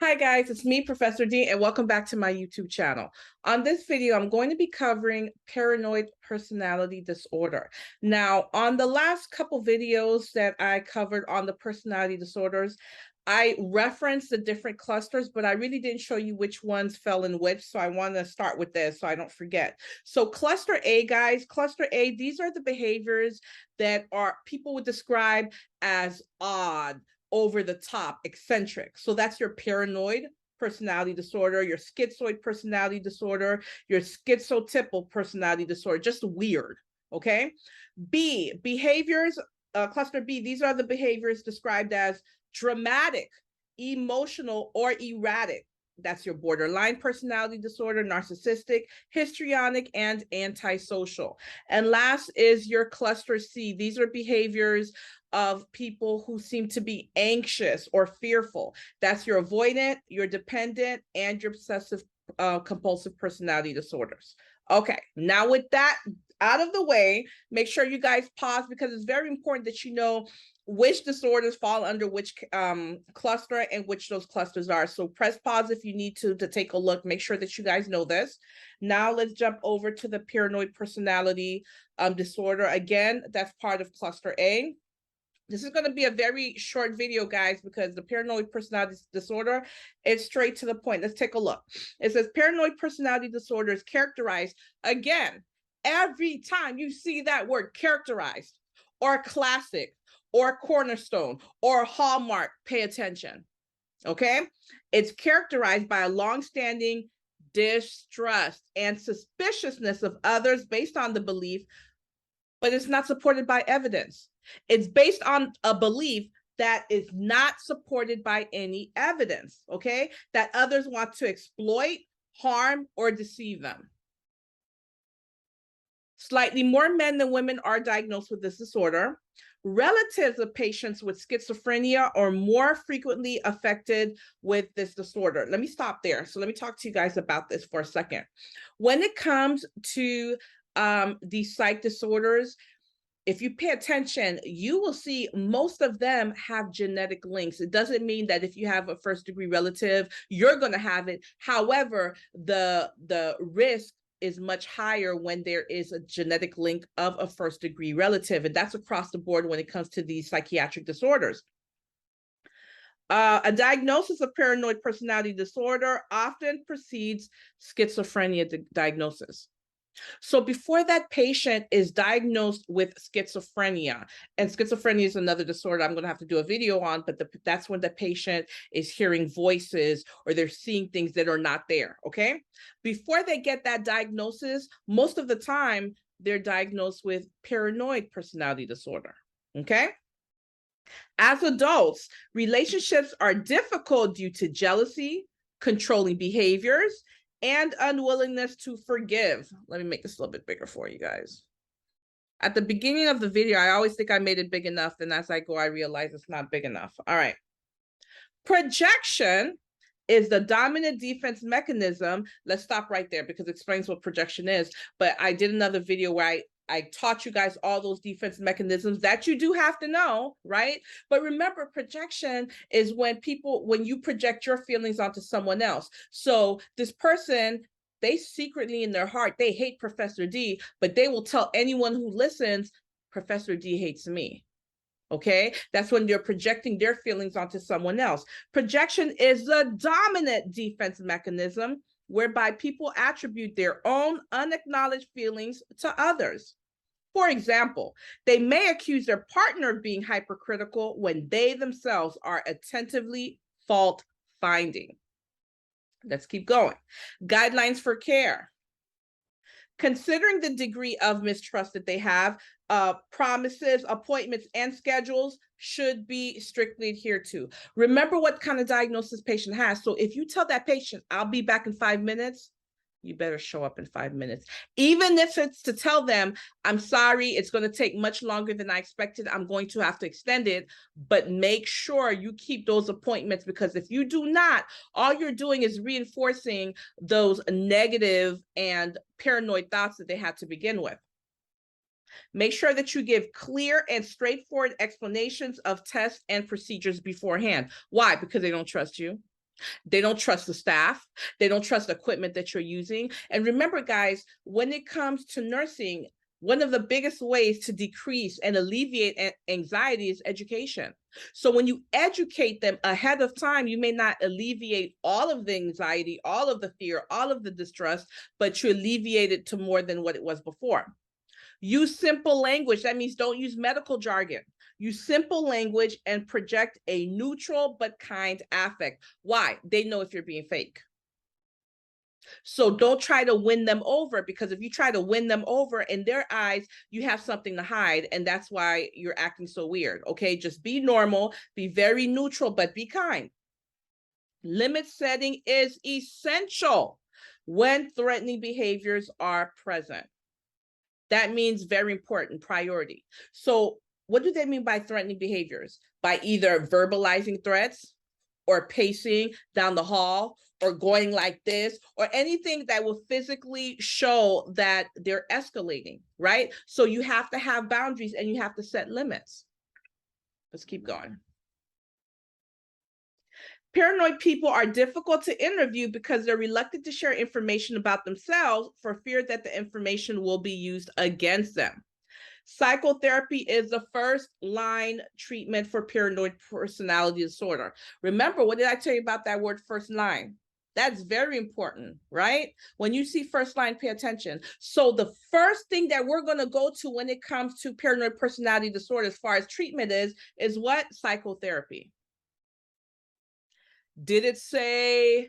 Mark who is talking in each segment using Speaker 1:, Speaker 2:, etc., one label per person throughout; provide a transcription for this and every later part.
Speaker 1: Hi guys, it's me, Professor D, and welcome back to my YouTube channel. On this video, I'm going to be covering paranoid personality disorder. Now, on the last couple videos that I covered on the personality disorders, I referenced the different clusters, but I really didn't show you which ones fell in which, so I want to start with this so I don't forget. So cluster A, guys, cluster A, these are the behaviors that people would describe as odd, over the top, eccentric. So that's your paranoid personality disorder, your schizoid personality disorder, your schizotypal personality disorder, just weird. Okay. B, behaviors, cluster B, these are the behaviors described as dramatic, emotional, or erratic. That's your borderline personality disorder, narcissistic, histrionic, and antisocial. And last is your cluster C. These are behaviors of people who seem to be anxious or fearful. That's your avoidant, your dependent, and your obsessive compulsive personality disorders. Okay, now with that out of the way, make sure you guys pause because it's very important that you know which disorders fall under which cluster and which those clusters are. So press pause if you need to take a look. Make sure that you guys know this. Now let's jump over to the paranoid personality disorder. Again, that's part of cluster A. This is going to be a very short video, guys, because the paranoid personality disorder is straight to the point. Let's take a look. It says paranoid personality disorder is characterized, again, every time you see that word characterized or classic or cornerstone or hallmark, pay attention. Okay. It's characterized by a longstanding distrust and suspiciousness of others based on the belief, but it's not supported by evidence. It's based on a belief that is not supported by any evidence, okay? That others want to exploit, harm, or deceive them. Slightly more men than women are diagnosed with this disorder. Relatives of patients with schizophrenia are more frequently affected with this disorder. Let me stop there. So let me talk to you guys about this for a second. When it comes to these psych disorders, if you pay attention, you will see most of them have genetic links. It doesn't mean that if you have a first degree relative, you're going to have it. However, the risk is much higher when there is a genetic link of a first degree relative. And that's across the board when it comes to these psychiatric disorders. A diagnosis of paranoid personality disorder often precedes schizophrenia diagnosis. So before that patient is diagnosed with schizophrenia, and schizophrenia is another disorder I'm going to have to do a video on, but that's when the patient is hearing voices or they're seeing things that are not there, okay? Before they get that diagnosis, most of the time, they're diagnosed with paranoid personality disorder, okay? As adults, relationships are difficult due to jealousy, controlling behaviors, and unwillingness to forgive. Let me make this a little bit bigger for you guys. At the beginning of the video, I always think I made it big enough. Then as I go, I realize it's not big enough. All right. Projection is the dominant defense mechanism. Let's stop right there because it explains what projection is. But I did another video where I taught you guys all those defense mechanisms that you do have to know, right? But remember, projection is when you project your feelings onto someone else. So this person, they secretly in their heart, they hate Professor D, but they will tell anyone who listens, Professor D hates me. Okay, that's when they're projecting their feelings onto someone else. Projection is the dominant defense mechanism whereby people attribute their own unacknowledged feelings to others. For example, they may accuse their partner of being hypercritical when they themselves are attentively fault finding. Let's keep going. Guidelines for care. Considering the degree of mistrust that they have, promises, appointments, and schedules should be strictly adhered to. Remember what kind of diagnosis patient has. So if you tell that patient, I'll be back in 5 minutes, you better show up in 5 minutes. Even if it's to tell them, I'm sorry, it's going to take much longer than I expected. I'm going to have to extend it, but make sure you keep those appointments, because if you do not, all you're doing is reinforcing those negative and paranoid thoughts that they had to begin with. Make sure that you give clear and straightforward explanations of tests and procedures beforehand. Why? Because they don't trust you. They don't trust the staff. They don't trust the equipment that you're using. And remember, guys, when it comes to nursing, one of the biggest ways to decrease and alleviate anxiety is education. So when you educate them ahead of time, you may not alleviate all of the anxiety, all of the fear, all of the distrust, but you alleviate it to more than what it was before. Use simple language. That means don't use medical jargon. Use simple language and project a neutral but kind affect. Why? They know if you're being fake. So don't try to win them over, because if you try to win them over in their eyes, you have something to hide. And that's why you're acting so weird. Okay, just be normal, be very neutral, but be kind. Limit setting is essential when threatening behaviors are present. That means very important, priority. So what do they mean by threatening behaviors? By either verbalizing threats or pacing down the hall or going like this or anything that will physically show that they're escalating, right? So you have to have boundaries and you have to set limits. Let's keep going. Paranoid people are difficult to interview because they're reluctant to share information about themselves for fear that the information will be used against them. Psychotherapy is the first line treatment for paranoid personality disorder. Remember, what did I tell you about that word first line? That's very important, right? When you see first line, pay attention. So the first thing that we're going to go to when it comes to paranoid personality disorder, as far as treatment is what? Psychotherapy. Did it say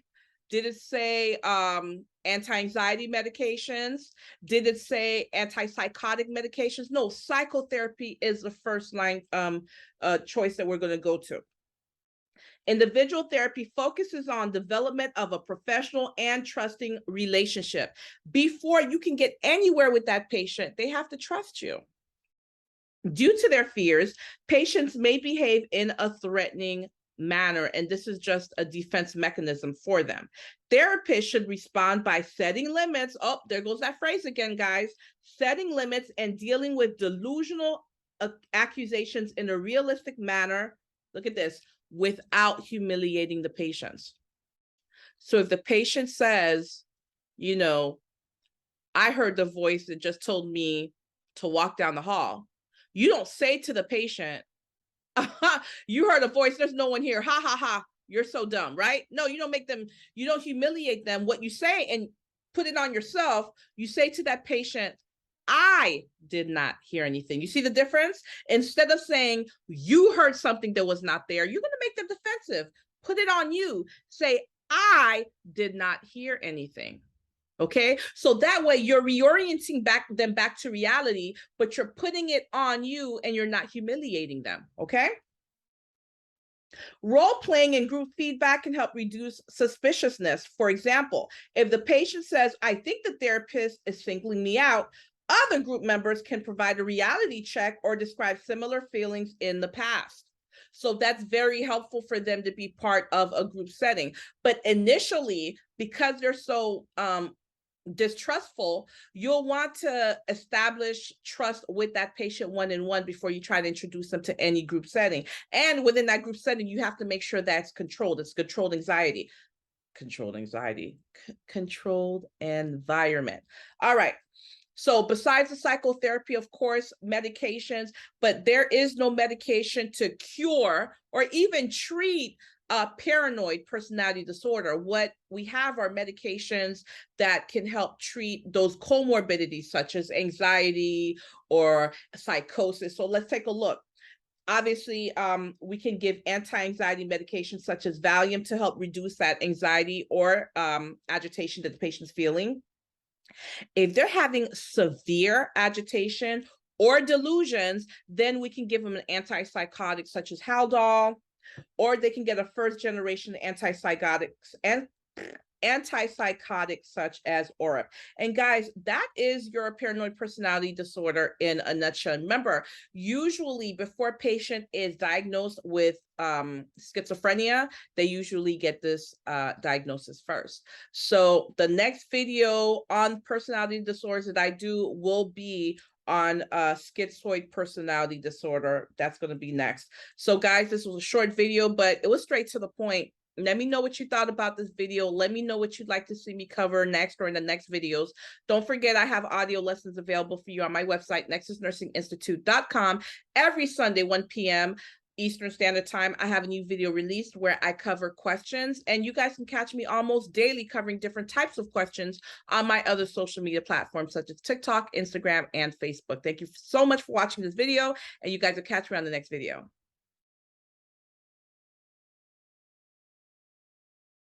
Speaker 1: anti-anxiety medications? Did it say antipsychotic medications? No, psychotherapy is the first line choice that we're going to go to. Individual therapy focuses on development of a professional and trusting relationship. Before you can get anywhere with that patient, they have to trust you. Due to their fears, patients may behave in a threatening manner, and this is just a defense mechanism for them. Therapists should respond by setting limits. Oh, there goes that phrase again, guys. Setting limits and dealing with delusional accusations in a realistic manner. Look at this, without humiliating the patients. So if the patient says, you know, I heard the voice that just told me to walk down the hall, you don't say to the patient, you heard a voice, there's no one here, ha ha ha, you're so dumb, right? No, you don't make them, you don't humiliate them. What you say, and put it on yourself, you say to that patient, I did not hear anything. You see the difference? Instead of saying you heard something that was not there, you're going to make them defensive. Put it on you. Say, I did not hear anything. Okay, so that way you're reorienting them back to reality, but you're putting it on you and you're not humiliating them. Okay. Role playing and group feedback can help reduce suspiciousness. For example, if the patient says, I think the therapist is singling me out, other group members can provide a reality check or describe similar feelings in the past. So that's very helpful for them to be part of a group setting. But initially, because they're so distrustful, you'll want to establish trust with that patient one-on-one before you try to introduce them to any group setting. And within that group setting, you have to make sure that's controlled. It's controlled anxiety. Controlled environment. All right. So besides the psychotherapy, of course, medications, but there is no medication to cure or even treat paranoid personality disorder. What we have are medications that can help treat those comorbidities such as anxiety or psychosis. So let's take a look. Obviously, we can give anti-anxiety medications such as Valium to help reduce that anxiety or agitation that the patient's feeling. If they're having severe agitation or delusions, then we can give them an antipsychotic such as Haldol, or they can get a first generation antipsychotics and antipsychotic such as Orip. And guys, that is your paranoid personality disorder in a nutshell. Remember, usually before a patient is diagnosed with schizophrenia, they usually get this diagnosis first. So the next video on personality disorders that I do will be on schizoid personality disorder. That's going to be next. So guys, this was a short video, but it was straight to the point. Let me know what you thought about this video. Let me know what you'd like to see me cover next or in the next videos. Don't forget, I have audio lessons available for you on my website, nexusnursinginstitute.com. Every Sunday, 1 p.m. Eastern Standard Time, I have a new video released where I cover questions, and you guys can catch me almost daily covering different types of questions on my other social media platforms such as TikTok, Instagram, and Facebook. Thank you so much for watching this video, and you guys will catch me on the next video.